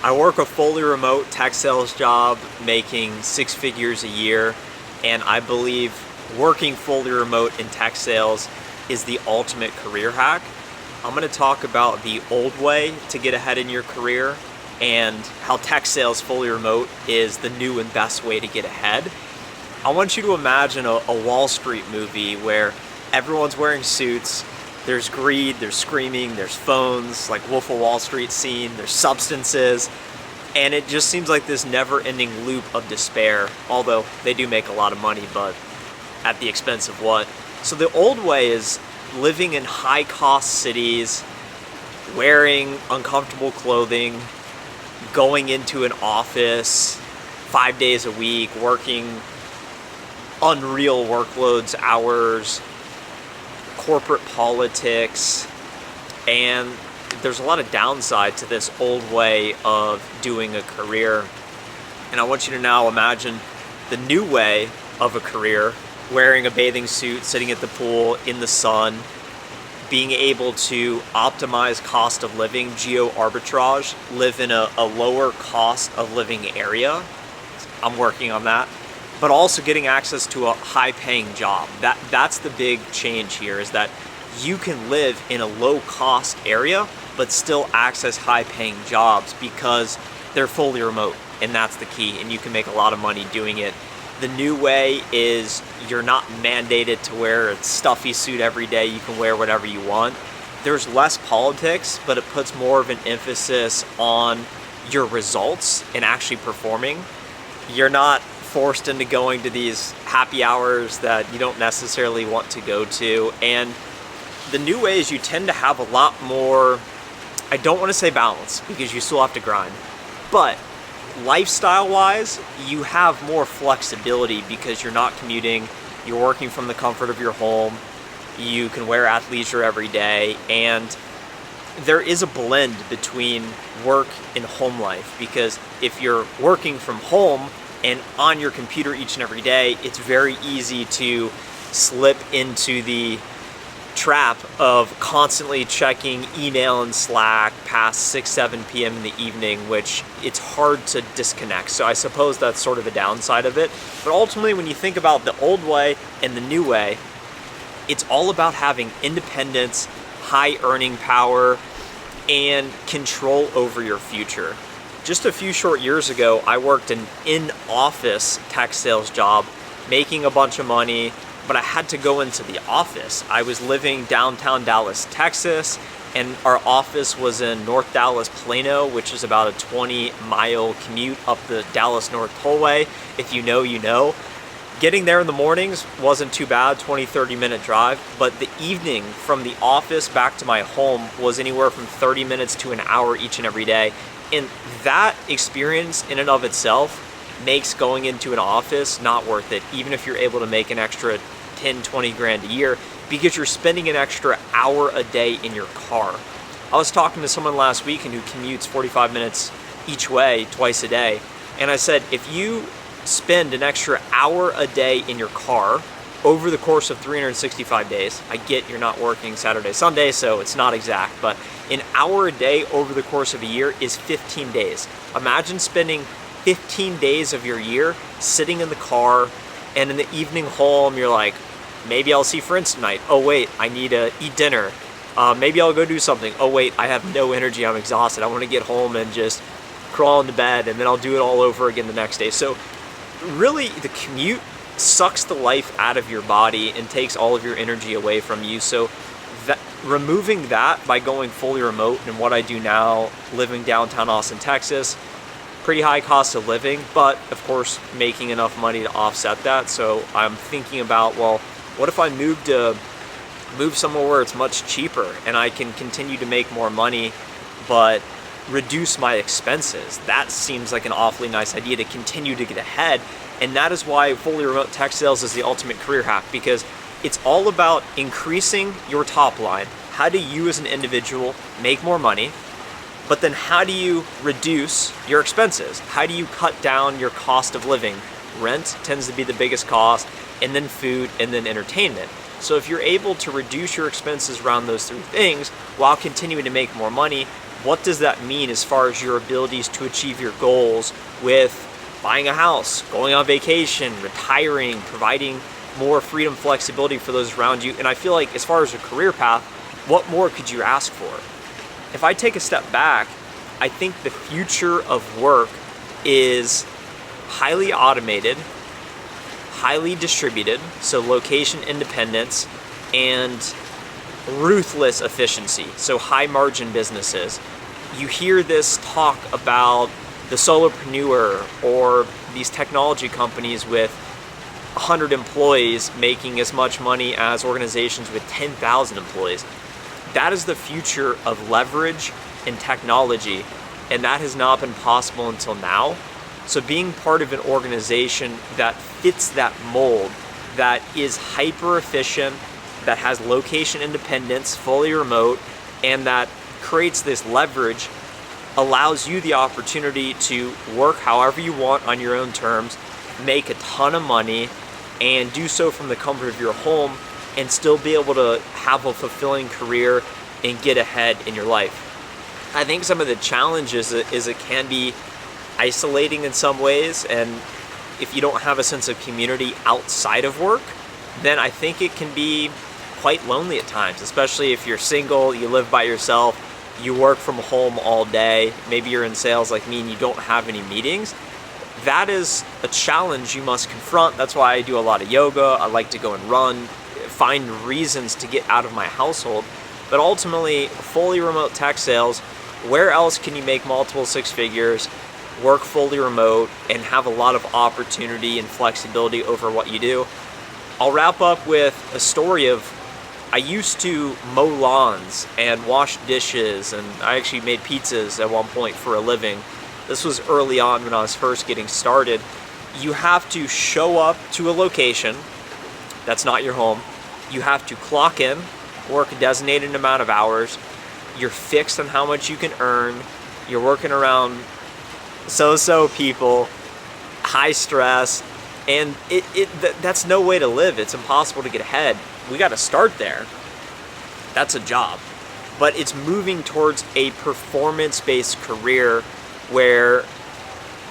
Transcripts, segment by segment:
I work a fully remote tech sales job making 6 figures a year, and I believe working fully remote in tech sales is the ultimate career hack. I'm going to talk about the old way to get ahead in your career and how tech sales fully remote is the new and best way to get ahead. I want you to imagine a Wall Street movie where everyone's wearing suits. There's greed, there's screaming, there's phones, like Wolf of Wall Street scene, there's substances, and it just seems like this never-ending loop of despair, although they do make a lot of money, but at the expense of what? So the old way is living in high-cost cities, wearing uncomfortable clothing, going into an office 5 days a week, working unreal workloads, hours, corporate politics, and there's a lot of downside to this old way of doing a career. And I want you to now imagine the new way of a career, wearing a bathing suit, sitting at the pool in the sun, being able to optimize cost of living, geo arbitrage, live in a lower cost of living area. I'm working on that. But also getting access to a high-paying job. That's the big change here, is that you can live in a low-cost area but still access high-paying jobs because they're fully remote, and that's the key, and you can make a lot of money doing it. The new way is you're not mandated to wear a stuffy suit every day. You can wear whatever you want. There's less politics, but it puts more of an emphasis on your results and actually performing. You're not forced into going to these happy hours that you don't necessarily want to go to. And the new way is you tend to have a lot more, I don't want to say balance because you still have to grind, but lifestyle wise, you have more flexibility because you're not commuting, you're working from the comfort of your home, you can wear athleisure every day, and there is a blend between work and home life, because if you're working from home and on your computer each and every day, it's very easy to slip into the trap of constantly checking email and Slack past 6-7 p.m. in the evening, which it's hard to disconnect. So I suppose that's sort of a downside of it. But ultimately, when you think about the old way and the new way, it's all about having independence, high earning power, and control over your future. Just a few short years ago, I worked an in-office tech sales job, making a bunch of money, but I had to go into the office. I was living downtown Dallas, Texas, and our office was in North Dallas, Plano, which is about a 20-mile commute up the Dallas North Tollway. If you know, you know. Getting there in the mornings wasn't too bad, 20-30 minute drive, but the evening from the office back to my home was anywhere from 30 minutes to an hour each and every day. And that experience in and of itself makes going into an office not worth it, even if you're able to make an extra 10, 20 grand a year, because you're spending an extra hour a day in your car. I was talking to someone last week who commutes 45 minutes each way, twice a day, and I said, if you spend an extra hour a day in your car over the course of 365 days, I get you're not working Saturday, Sunday, so it's not exact, but an hour a day over the course of a year is 15 days. Imagine spending 15 days of your year sitting in the car, and in the evening home, you're like, maybe I'll see friends tonight. Oh wait, I need to eat dinner. Maybe I'll go do something. Oh wait, I have no energy, I'm exhausted. I want to get home and just crawl into bed, and then I'll do it all over again the next day. So really, the commute sucks the life out of your body and takes all of your energy away from you. So removing that by going fully remote, and what I do now, living downtown Austin, Texas, pretty high cost of living, but of course making enough money to offset that. So I'm thinking about, well, what if I move somewhere where it's much cheaper and I can continue to make more money but reduce my expenses? That seems like an awfully nice idea to continue to get ahead. And that is why fully remote tech sales is the ultimate career hack, because it's all about increasing your top line. How do you as an individual make more money? But then how do you reduce your expenses? How do you cut down your cost of living? Rent tends to be the biggest cost, and then food, and then entertainment. So if you're able to reduce your expenses around those three things while continuing to make more money, what does that mean as far as your abilities to achieve your goals with buying a house, going on vacation, retiring, providing more freedom, flexibility for those around you. And I feel like as far as a career path, what more could you ask for? If I take a step back, I think the future of work is highly automated, highly distributed, so location independence, and ruthless efficiency, so high margin businesses. You hear this talk about the solopreneur or these technology companies with 100 employees making as much money as organizations with 10,000 employees. That is the future of leverage and technology, and that has not been possible until now. So being part of an organization that fits that mold, that is hyper efficient, that has location independence, fully remote, and that creates this leverage, allows you the opportunity to work however you want on your own terms, make a ton of money, and do so from the comfort of your home, and still be able to have a fulfilling career and get ahead in your life. I think some of the challenges is it can be isolating in some ways, and if you don't have a sense of community outside of work, then I think it can be quite lonely at times, especially if you're single, you live by yourself, you work from home all day, maybe you're in sales like me and you don't have any meetings. That is a challenge you must confront. That's why I do a lot of yoga. I like to go and run, find reasons to get out of my household. But ultimately, fully remote tech sales, where else can you make multiple six figures, work fully remote, and have a lot of opportunity and flexibility over what you do? I'll wrap up with a story of, I used to mow lawns and wash dishes, and I actually made pizzas at one point for a living. This was early on when I was first getting started. You have to show up to a location that's not your home. You have to clock in, work a designated amount of hours. You're fixed on how much you can earn. You're working around so-so people, high stress, and that's no way to live. It's impossible to get ahead. We got to start there. That's a job. But it's moving towards a performance-based career where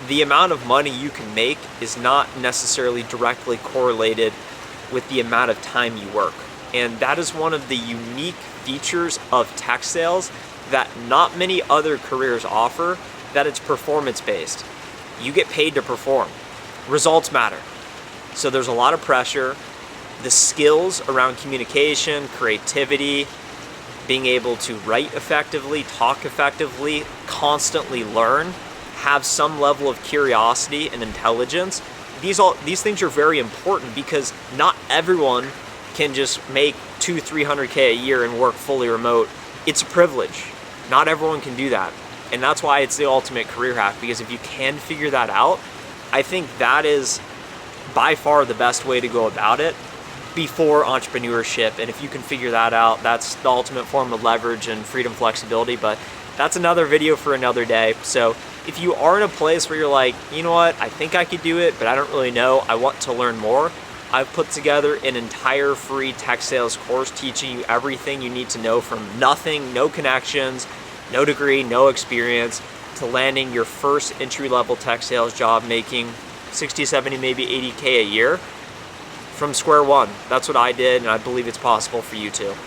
the amount of money you can make is not necessarily directly correlated with the amount of time you work. And that is one of the unique features of tech sales that not many other careers offer, that it's performance-based. You get paid to perform. Results matter. So there's a lot of pressure. The skills around communication, creativity, being able to write effectively, talk effectively, constantly learn, have some level of curiosity and intelligence. These things are very important because not everyone can just make $200,000-300K a year and work fully remote. It's a privilege. Not everyone can do that. And that's why it's the ultimate career hack, because if you can figure that out, I think that is by far the best way to go about it before entrepreneurship. And if you can figure that out, that's the ultimate form of leverage and freedom, flexibility. But that's another video for another day. So if you are in a place where you're like, you know what, I think I could do it, but I don't really know, I want to learn more, I've put together an entire free tech sales course teaching you everything you need to know from nothing, no connections, no degree, no experience, to landing your first entry-level tech sales job making 60, 70, maybe 80K a year from square one. That's what I did, and I believe it's possible for you too.